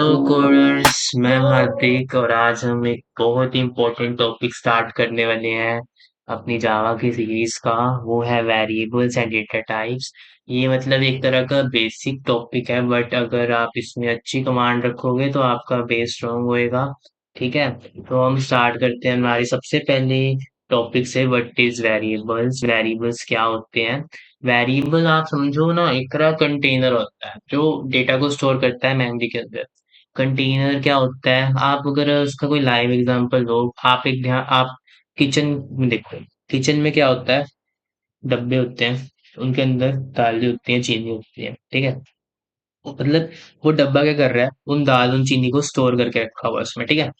Hello coders, मैं हार्दिक और आज हम एक बहुत ही इम्पोर्टेंट टॉपिक स्टार्ट करने वाले हैं अपनी जावा की सीरीज का। वो है वेरिएबल्स एंड डेटा टाइप्स। ये मतलब एक तरह का बेसिक टॉपिक है, बट अगर आप इसमें अच्छी कमांड रखोगे तो आपका बेस स्ट्रांग होएगा। ठीक है, तो हम स्टार्ट करते हैं। हमारी सबसे पहले टॉपिक से, व्हाट इज वेरिएबल्स। वेरिएबल्स क्या होते हैं? वेरिएबल आप समझो ना, एक तरह कंटेनर होता है जो डेटा को स्टोर करता है मेमोरी के अंदर। कंटेनर क्या होता है, आप अगर उसका कोई लाइव एग्जांपल लो, आप किचन में देखो। किचन में क्या होता है? डब्बे होते हैं, उनके अंदर दालें होती हैं, चीनी होती है। ठीक है, मतलब वो डब्बा क्या कर रहा है, उन दाल उन चीनी को स्टोर करके रखा हुआ है उसमें। ठीक है,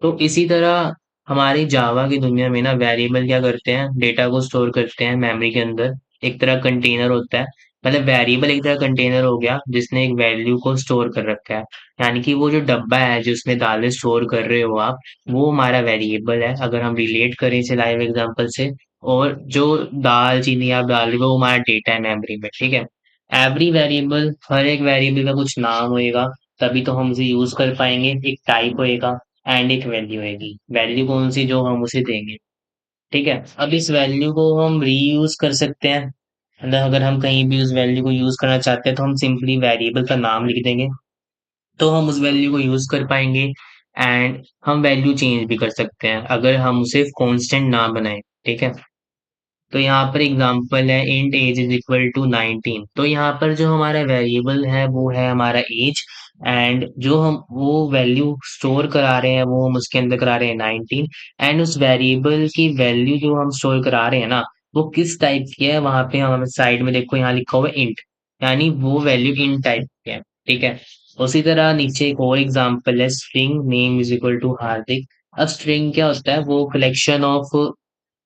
तो इसी तरह हमारी जावा की दुनिया में ना वेरिएबल क्या करते हैं, डेटा को स्टोर करते हैं मेमोरी के अंदर। एक तरह कंटेनर होता है, मतलब वेरिएबल एक तरह कंटेनर हो गया जिसने एक वैल्यू को स्टोर कर रखा है। यानी कि वो जो डब्बा है जिसमें दालें स्टोर कर रहे हो आप, वो हमारा वेरिएबल है, अगर हम रिलेट करें इसे लाइव एग्जांपल से। और जो दाल चीनी आप डाल रहे हो वो हमारा डेटा है मेमोरी में। ठीक है, एवरी वेरिएबल, हर एक वेरिएबल का कुछ नाम होएगा, तभी तो हम उसे यूज कर पाएंगे। एक टाइप होएगा एंड एक वैल्यू होएगी। वैल्यू कौन सी? जो हम उसे देंगे। ठीक है, अब इस वैल्यू को हम रीयूज कर सकते हैं। मतलब अगर हम कहीं भी उस वैल्यू को यूज करना चाहते हैं तो हम सिंपली वेरिएबल का नाम लिख देंगे, तो हम उस वैल्यू को यूज कर पाएंगे। एंड हम वैल्यू चेंज भी कर सकते हैं अगर हम उसे कांस्टेंट ना बनाए। ठीक है, तो यहाँ पर एग्जांपल है int age is equal to 19। तो यहाँ पर जो हमारा वेरिएबल है वो है हमारा एज, एंड जो हम वो वैल्यू स्टोर करा रहे हैं वो हम उसके अंदर करा रहे हैं 19। एंड उस वेरिएबल की वैल्यू जो हम स्टोर करा रहे हैं ना, वो किस टाइप की है, वहां पे हम साइड में देखो, यहाँ लिखा हुआ है इंट, यानी वो वैल्यू इंट टाइप की है। ठीक है, उसी तरह नीचे एक और एग्जांपल है string name is equal to Hardik. अब स्ट्रिंग क्या होता है? वो कलेक्शन ऑफ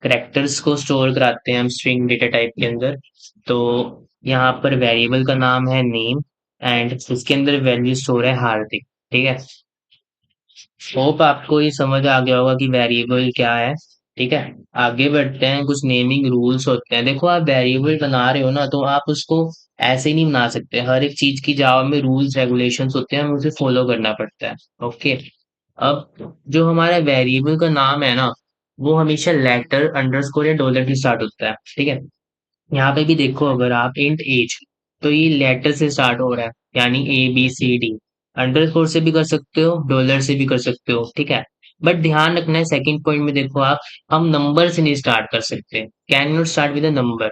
करेक्टर्स को स्टोर कराते हैं हम स्ट्रिंग डेटा टाइप के अंदर। तो यहाँ पर वेरिएबल का नाम है नेम एंड उसके अंदर वैल्यू स्टोर है हार्दिक। ठीक है, होप आपको ये समझ आ गया होगा कि वेरिएबल क्या है। ठीक है, आगे बढ़ते हैं। कुछ नेमिंग रूल्स होते हैं। देखो, आप वेरिएबल बना रहे हो ना, तो आप उसको ऐसे ही नहीं बना सकते। हर एक चीज की जावा में रूल्स रेगुलेशंस होते हैं, हमें उसे फॉलो करना पड़ता है। ओके, अब जो हमारा वेरिएबल का नाम है ना, वो हमेशा लेटर अंडरस्कोर या डॉलर से स्टार्ट होता है। ठीक है, यहाँ पे भी देखो, अगर आप इंट एज, तो ये लेटर से स्टार्ट हो रहा है, यानी ABCD। अंडरस्कोर से भी कर सकते हो, डॉलर से भी कर सकते हो। ठीक है, बट ध्यान रखना है सेकंड पॉइंट में देखो आप, हम नंबर से नहीं स्टार्ट कर सकते। Can not start with a number.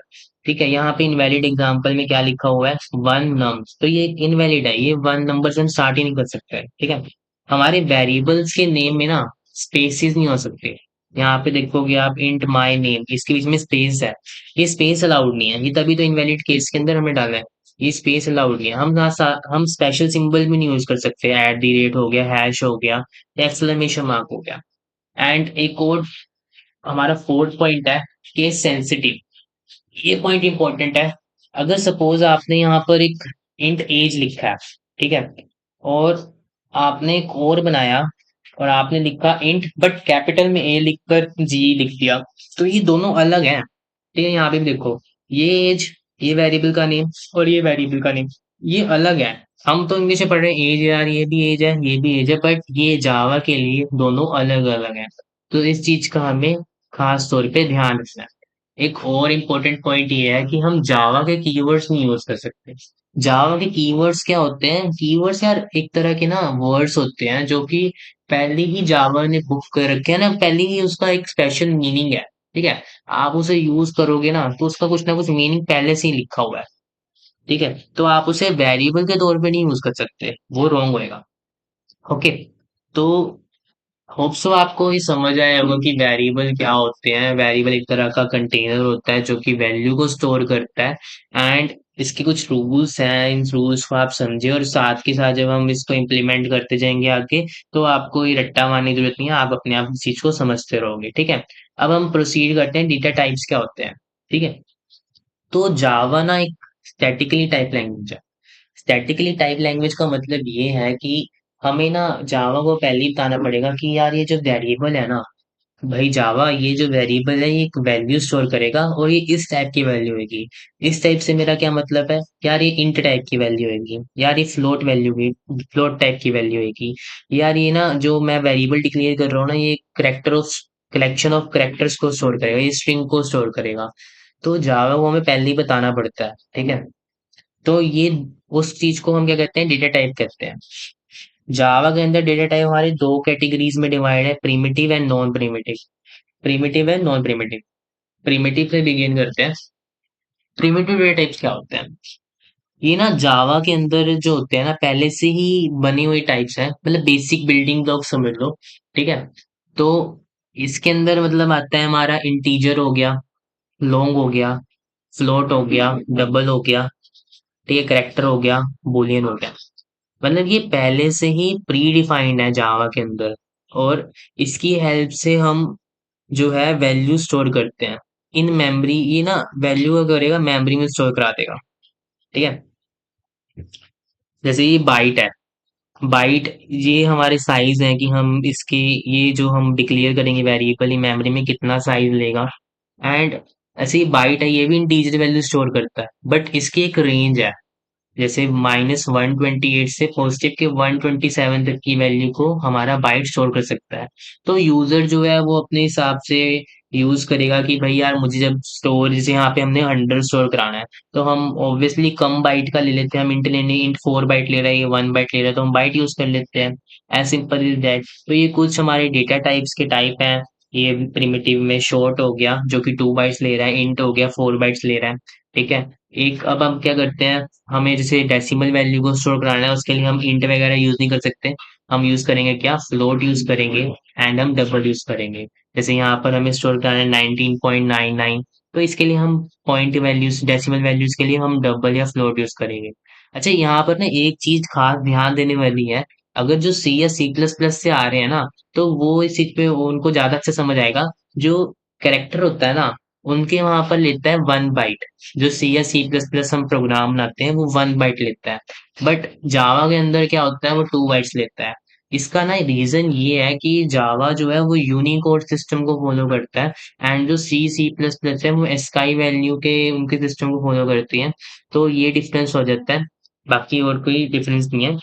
ठीक है, यहाँ पे इनवैलिड एग्जांपल में क्या लिखा हुआ है? One nums. तो ये इनवैलिड है, ये वन नंबर से हम स्टार्ट ही नहीं कर सकते। ठीक है, हमारे वेरिएबल्स के नेम में ना स्पेसिस नहीं हो सकते। यहाँ पे देखोगे आप इंट माई नेम, इसके बीच में स्पेस है, ये स्पेस अलाउड नहीं है। ये तभी तो इनवैलिड केस के अंदर हमें डालना है। ये स्पेस अलाउड नहीं है। हम स्पेशल सिंबल भी नहीं यूज कर सकते। एट द रेट हो गया, हैश हो गया, एक्सक्लेमेशन मार्क हो गया। एंड एक और हमारा फोर्थ पॉइंट है, केस सेंसिटिव। ये पॉइंट इंपॉर्टेंट है। अगर सपोज आपने यहाँ पर एक इंट एज लिखा है, ठीक है, और आपने एक और बनाया और आपने लिखा इंट, बट कैपिटल में ए लिखकर जी लिख दिया, तो ये दोनों अलग हैं। ठीक है, यहाँ पे भी देखो, ये एज, ये वेरिएबल का नेम, और ये वेरिएबल का नेम, ये अलग है। हम तो इंग्लिश में पढ़ रहे हैं एज, यार ये भी एज है, ये भी एज है, बट ये जावा के लिए दोनों अलग अलग है। तो इस चीज का हमें खास तौर पे ध्यान रखना है। एक और इम्पोर्टेंट पॉइंट ये है कि हम जावा के कीवर्ड्स नहीं यूज कर सकते। जावा के कीवर्ड्स क्या होते हैं? कीवर्ड्स यार एक तरह के ना वर्ड्स होते हैं जो कि पहले ही जावा ने बुक कर रखे हैं ना, पहले ही उसका एक स्पेशल मीनिंग है। ठीक है, आप उसे यूज करोगे ना तो उसका कुछ ना कुछ मीनिंग पहले से ही लिखा हुआ है। ठीक है, तो आप उसे वेरिएबल के तौर पे नहीं यूज कर सकते, वो रॉन्ग होएगा। ओके, तो होप सो आपको ये समझ आया होगा कि वेरिएबल क्या होते हैं। वेरिएबल एक तरह का कंटेनर होता है जो कि वैल्यू को स्टोर करता है। एंड इसके कुछ रूल्स हैं, इन रूल्स को आप समझे, और साथ के साथ जब हम इसको इम्प्लीमेंट करते जाएंगे आगे, तो आपको ये रट्टा मारने की जरूरत नहीं है, आप अपने आप इस चीज को समझते रहोगे। ठीक है, अब हम प्रोसीड करते हैं, डेटा टाइप्स क्या होते हैं। ठीक है, तो जावा ना एक स्टैटिकली टाइप लैंग्वेज है। स्टैटिकली टाइप लैंग्वेज का मतलब ये है कि हमें ना जावा को पहले ही बताना पड़ेगा कि यार ये जो वेरिएबल है ना, भाई जावा ये जो वेरिएबल है ये एक वैल्यू स्टोर करेगा और ये इस टाइप की वैल्यू होगी। इस टाइप से मेरा क्या मतलब है यार, ये इंट टाइप की वैल्यू होगी यार, ये फ्लोट वैल्यू की फ्लोट टाइप की वैल्यू होगी यार, ये ना जो मैं वेरिएबल डिक्लेयर कर रहा हूँ ना, ये character of collection of characters को स्टोर करेगा, ये स्ट्रिंग को स्टोर करेगा। तो जावा को हमें पहले ही बताना पड़ता है, ठीक है। तो ये उस चीज को हम क्या कहते हैं, डेटा टाइप कहते हैं। जावा के अंदर डेटा टाइप हमारे दो कैटेगरीज में डिवाइड है, primitive and non primitive. Primitive and non primitive. Primitive से बिगिन करते हैं। प्रिमिटिव डेटा टाइप्स क्या होते हैं? ये ना जावा के अंदर जो होते हैं ना, पहले से ही बनी हुई टाइप्स हैं, मतलब बेसिक बिल्डिंग ब्लॉक समझ लो, ठीक है। तो इसके अंदर मतलब आता है हमारा इंटीजर हो गया, लॉन्ग हो गया, फ्लोट हो गया, डबल हो गया, ठीक है, करेक्टर हो गया, बूलियन हो गया। मतलब ये पहले से ही प्री डिफाइंड है जावा के अंदर। और इसकी हेल्प से हम जो है वैल्यू स्टोर करते हैं इन मेमोरी। ये ना वैल्यू करेगा मेमोरी में स्टोर करा देगा, ठीक है। जैसे ये बाइट है, बाइट ये हमारे साइज है कि हम इसके, ये जो हम डिक्लेयर करेंगे वेरिएबल, ये मेमोरी में कितना साइज लेगा। एंड ऐसे ही बाइट है, ये भी इंटीजर वैल्यू स्टोर करता है, बट इसकी एक रेंज है। जैसे -128 से पॉजिटिव के 127 तक की वैल्यू को हमारा बाइट स्टोर कर सकता है। तो यूजर जो है वो अपने हिसाब से यूज करेगा कि भाई यार मुझे जब स्टोर, जैसे यहाँ पे हमने 100 स्टोर कराना है, तो हम ऑब्वियसली कम बाइट का ले लेते हैं। हम इंट लेने, इंट 4 बाइट ले रहा है, ये 1 बाइट ले रहा है, तो हम बाइट यूज कर लेते हैं। Age simple is that. तो ये कुछ हमारे डेटा टाइप्स के टाइप हैं। ये प्रिमिटिव में शॉर्ट हो गया जो कि 2 बाइट्स ले रहा है, इंट हो गया 4 बाइट्स ले रहा है, ठीक है। एक अब हम क्या करते हैं, हमें जैसे डेसिमल वैल्यू को स्टोर कराना है, उसके लिए हम इंट वगैरह यूज नहीं कर सकते। हम यूज करेंगे क्या, फ्लोट यूज करेंगे, एंड हम डबल यूज करेंगे। जैसे यहाँ पर हमें स्टोर कराना है 19.99, तो इसके लिए हम पॉइंट वैल्यूज, डेसिमल वैल्यूज के लिए हम डबल या फ्लोट यूज करेंगे। अच्छा, यहाँ पर ना एक चीज खास ध्यान देने वाली है। अगर जो सी या C++ से आ रहे हैं ना, तो वो इस चीज पे उनको ज्यादा अच्छा समझ आएगा। जो कैरेक्टर होता है ना, उनके वहां पर लेता है 1 बाइट। जो C या C++ हम प्रोग्राम बनाते हैं वो 1 बाइट लेता है। बट जावा के अंदर क्या होता है, वो 2 बाइट्स लेता है। इसका ना रीजन ये है कि जावा जो है वो यूनिकोड सिस्टम को फॉलो करता है, एंड जो C++ है वो एस्काई वैल्यू के उनके सिस्टम को फॉलो करती है। तो ये डिफरेंस हो जाता है, बाकी और कोई डिफरेंस नहीं है।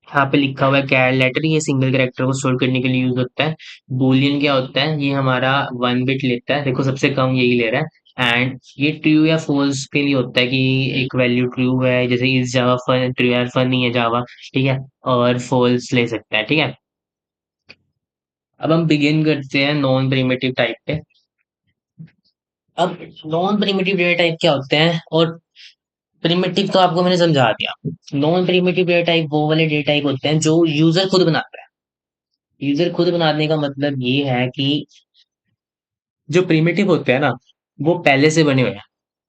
यहाँ पे लिखा हुआ है कैर लेटर, ये सिंगल कैरेक्टर को स्टोर करने के लिए यूज होता है। बूलियन क्या होता है, ये हमारा 1 बिट लेता है, देखो सबसे कम यही ले रहा है। एंड ये ट्रू या फॉल्स के लिए होता है कि एक वैल्यू ट्रू है, जैसे इस जावा फन, ट्रू या फन नहीं है जावा, ठीक है। और फॉल्स ले सकता है, ठीक है। अब हम बिगिन करते हैं नॉन प्रिमिटिव टाइप पे। अब नॉन प्रिमिटिव डेटा टाइप क्या होते हैं, और प्रिमिटिव तो आपको मैंने समझा दिया। नॉन प्रिमिटिव डेटा टाइप वो वाले डेटा टाइप होते हैं जो यूजर खुद बनाता है। यूजर खुद बनाने का मतलब ये है कि जो प्रिमिटिव होते हैं ना, वो पहले से बने हुए हैं।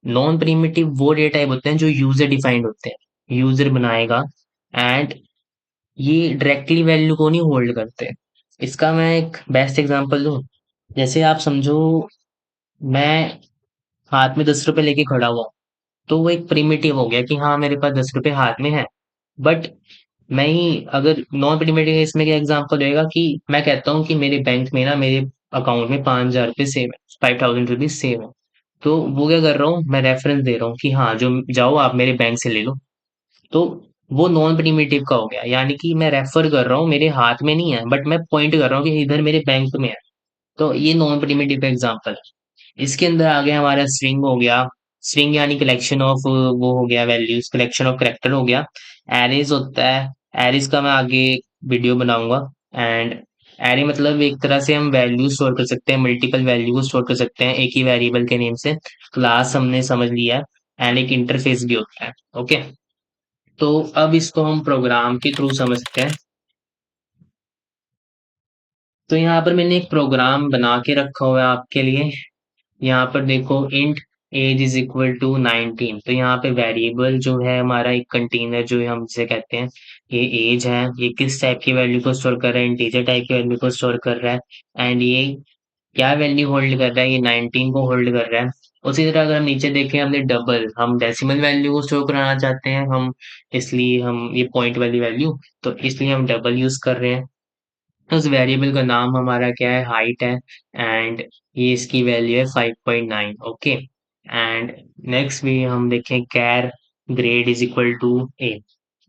नॉन प्रिमिटिव वो डेटा टाइप होते हैं जो यूजर डिफाइंड होते हैं, यूजर बनाएगा। एंड ये डायरेक्टली वैल्यू को नहीं होल्ड करते। इसका मैं एक बेस्ट एग्जांपल दूं। जैसे आप समझो, मैं हाथ में 10 रुपए लेके खड़ा हुआ हूं, तो वो एक प्रिमिटिव हो गया कि हाँ मेरे पास 10 रुपए हाथ में है। बट मैं ही अगर नॉन प्रिमिटिव केस में क्या एग्जांपल रहेगा कि मैं कहता हूँ कि मेरे बैंक में ना, मेरे अकाउंट में 5,000 रुपये सेव है, 5,000 रुपीज सेव है। तो वो क्या कर रहा हूँ, मैं रेफरेंस दे रहा हूँ कि हाँ जो जाओ आप मेरे बैंक से ले लो। तो वो नॉन प्रिमिटिव का हो गया, यानी कि मैं रेफर कर रहा हूँ, मेरे हाथ में नहीं है, बट मैं पॉइंट कर रहा हूँ कि इधर मेरे बैंक में है। तो ये नॉन प्रिमिटिव का एग्जांपल है। इसके अंदर आ गया हमारा स्ट्रिंग हो गया। स्ट्रिंग यानी कलेक्शन ऑफ, वो हो गया वैल्यूज, कलेक्शन ऑफ करेक्टर हो गया। एरेज होता है, एरेज का मैं आगे वीडियो बनाऊंगा। एंड एरे मतलब एक तरह से हम वैल्यू स्टोर कर सकते हैं, मल्टीपल वैल्यू को स्टोर कर सकते हैं एक ही वेरिएबल के नेम से। क्लास हमने समझ लिया। एंड एक इंटरफेस भी होता है, ओके। तो अब इसको हम प्रोग्राम के थ्रू समझते हैं। तो यहाँ पर मैंने एक प्रोग्राम बना के रखा हुआ है आपके लिए। यहाँ पर देखो, int age is equal to 19। तो यहाँ पे वेरिएबल जो है हमारा, एक कंटेनर जो है हम जिसे कहते हैं, ये एज है, ये किस टाइप की वैल्यू को स्टोर कर रहा है, इंटीजर टाइप की वैल्यू को स्टोर कर रहा है। एंड ये क्या वैल्यू होल्ड कर रहा है, ये 19 को होल्ड कर रहा है। उसी तरह अगर हम नीचे देखें, हमने डबल, हम डेसिमल वैल्यू को स्टोर कराना चाहते हैं हम, इसलिए हम ये पॉइंट वाली वैल्यू, तो इसलिए हम डबल यूज कर रहे हैं। तो उस वेरिएबल का नाम हमारा क्या है, हाइट है, एंड ये इसकी वैल्यू है 5.9। ओके, एंड नेक्स्ट भी हम देखें, कैर ग्रेड इज इक्वल टू ए।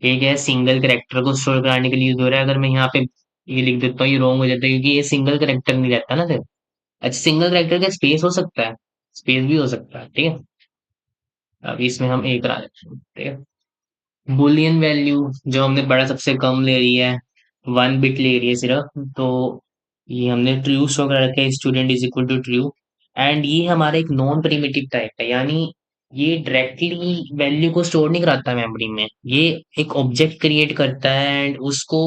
ये क्या है, सिंगल करेक्टर को स्टोर कराने के लिए यूज हो रहा है। अगर मैं यहाँ पे ये लिख देता हूँ, ये रॉन्ग हो जाता है क्योंकि ये सिंगल करेक्टर नहीं रहता ना फिर। अच्छा, सिंगल करेक्टर का स्पेस हो सकता है, स्पेस भी हो सकता है, ठीक है। अब इसमें हम एक करा देते हैं, ठीक है। बुलियन वैल्यू जो हमने पढ़ा सबसे कम ले रही है, 1 बिट ले रही है सिर्फ, तो ये हमने ट्रू शो कर रखा है, student is equal to true. And ये हमारा एक नॉन प्रिमिटिव टाइप है, यानी ये डायरेक्टली वैल्यू को स्टोर नहीं कराता मेमोरी में, ये एक ऑब्जेक्ट क्रिएट करता है एंड उसको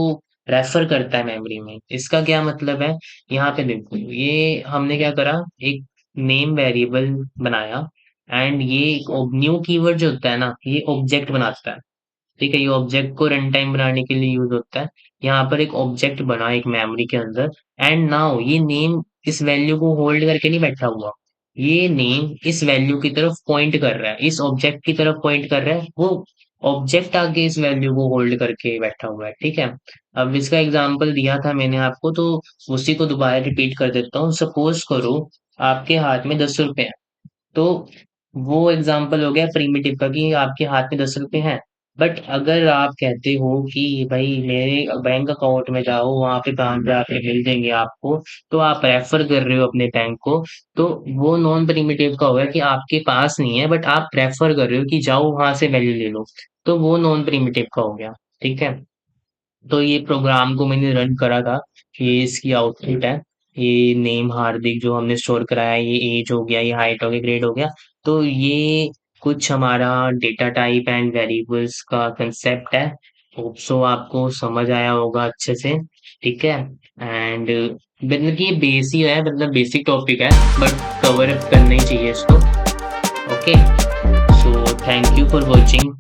रेफर करता है मेमोरी में। इसका क्या मतलब है, यहाँ पे देखो, ये हमने क्या करा, एक नेम वेरिएबल बनाया, एंड ये न्यू कीवर्ड जो होता है ना, ये ऑब्जेक्ट बनाता है। ठीक है, ये ऑब्जेक्ट को रन टाइम बनाने के लिए यूज होता है। यहाँ पर एक ऑब्जेक्ट बना एक मेमोरी के अंदर, एंड नाउ ये नेम इस वैल्यू को होल्ड करके नहीं बैठा हुआ, ये नेम इस वैल्यू की तरफ पॉइंट कर रहा है, इस ऑब्जेक्ट की तरफ पॉइंट कर रहा है। वो ऑब्जेक्ट आगे इस वैल्यू को होल्ड करके बैठा हुआ है, ठीक है। अब इसका एग्जांपल दिया था मैंने आपको, तो उसी को दोबारा रिपीट कर देता हूँ। सपोज करो आपके हाथ में 10 रुपए, तो वो एग्जाम्पल हो गया प्रीमिटिव का कि आपके हाथ में 10 रुपए हैं। बट अगर आप कहते हो कि भाई मेरे बैंक अकाउंट में जाओ, वहां पे 5,000 रुपये मिल जाएंगे आपको, तो आप रेफर कर रहे हो अपने बैंक को, तो वो नॉन प्रीमिटिव का होगा कि आपके पास नहीं है बट आप रेफर कर रहे हो कि जाओ वहां से वैल्यू ले लो, तो वो नॉन प्रीमिटिव का हो गया, ठीक है। तो ये प्रोग्राम को मैंने रन करा था, ये इसकी आउटपुट है। ये नेम हार्दिक जो हमने स्टोर कराया है, ये एज हो गया, ये हाइट हो गया, ग्रेड हो गया। तो ये कुछ हमारा डेटा टाइप एंड वेरिएबल्स का कंसेप्ट है। होप सो आपको समझ आया होगा अच्छे से, ठीक है। एंड मतलब कि ये बेसिक है, मतलब बेसिक टॉपिक है, बट कवर अप करना ही चाहिए इसको। Okay, so thank you for watching.